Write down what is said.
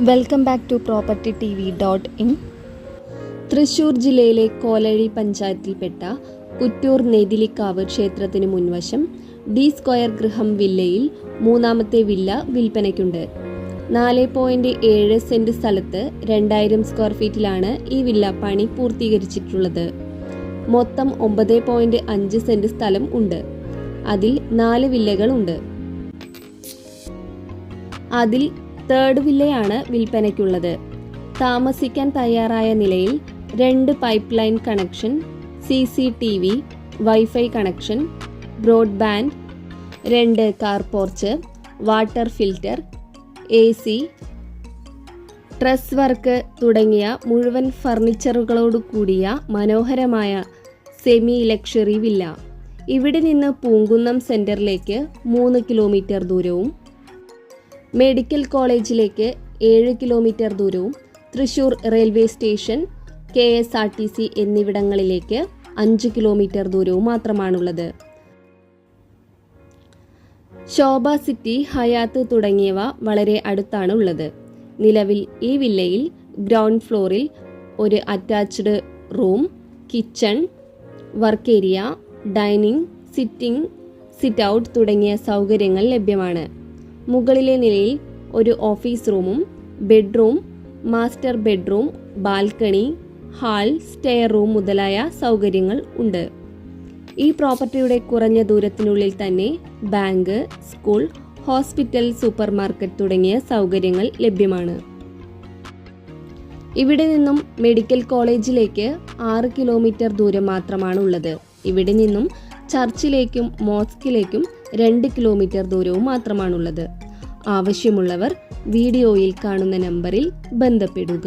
Welcome back to propertytv.in. Thrissur ജില്ലയിലെ കോലഴി പഞ്ചായത്തിൽപ്പെട്ട കുറ്റൂർ നെതിലിക്കാവ് ക്ഷേത്രത്തിന് മുൻവശം ഡി സ്ക്വയർ ഗൃഹം വില്ലയിൽ മൂന്നാമത്തെ വില്ല വിൽപ്പനയ്ക്കുണ്ട്. 4.7 സെന്റ് സ്ഥലത്ത് 2000 സ്ക്വയർ ഫീറ്റിലാണ് ഈ വില്ല പണി പൂർത്തീകരിച്ചിട്ടുള്ളത്. മൊത്തം 9.5 സെന്റ് സ്ഥലം ഉണ്ട്. അതിൽ 4 വില്ലകൾ ഉണ്ട്. അതിൽ തേർഡ് വില്ലയാണ് വിൽപ്പനയ്ക്കുള്ളത്. താമസിക്കാൻ തയ്യാറായ നിലയിൽ 2 pipeline connection, CCTV, wifi connection, broadband, 2 car porch, water filter, AC, truss work തുടങ്ങിയ മുഴുവൻ ഫർണിച്ചറുകളോട് കൂടിയ മനോഹരമായ സെമി ലക്ഷറി വില്ല. ഇവിടെ നിന്ന് പൂങ്കുന്നം സെന്ററിലേക്ക് 3 കിലോമീറ്റർ ദൂരവും മെഡിക്കൽ കോളേജിലേക്ക് 7 കിലോമീറ്റർ ദൂരവും തൃശൂർ റെയിൽവേ സ്റ്റേഷൻ, KSRTC എന്നിവിടങ്ങളിലേക്ക് 5 കിലോമീറ്റർ ദൂരവും മാത്രമാണുള്ളത്. ശോഭ സിറ്റി, ഹയാത്ത് തുടങ്ങിയവ വളരെ അടുത്താണ് ഉള്ളത്. നിലവിൽ ഈ വില്ലയിൽ ഗ്രൗണ്ട് ഫ്ലോറിൽ ഒരു attached room, kitchen, work area, dining, sitting, sit out തുടങ്ങിയ സൗകര്യങ്ങൾ ലഭ്യമാണ്. മുകളിലെ നിലയിൽ ഒരു ഓഫീസ് റൂമും bedroom, master bedroom, balcony, hall, stair room മുതലായ സൗകര്യങ്ങൾ ഉണ്ട്. ഈ പ്രോപ്പർട്ടിയുടെ കുറഞ്ഞ ദൂരത്തിനുള്ളിൽ തന്നെ bank, school, hospital, super market തുടങ്ങിയ സൗകര്യങ്ങൾ ലഭ്യമാണ്. ഇവിടെ നിന്നും മെഡിക്കൽ കോളേജിലേക്ക് 6 കിലോമീറ്റർ ദൂരം മാത്രമാണ് ഉള്ളത്. ഇവിടെ നിന്നും ചർച്ചിലേക്കും മോസ്കിലേക്കും 2 കിലോമീറ്റർ ദൂരവും മാത്രമാണുള്ളത്. ആവശ്യമുള്ളവർ വീഡിയോയിൽ കാണുന്ന നമ്പറിൽ ബന്ധപ്പെടുക.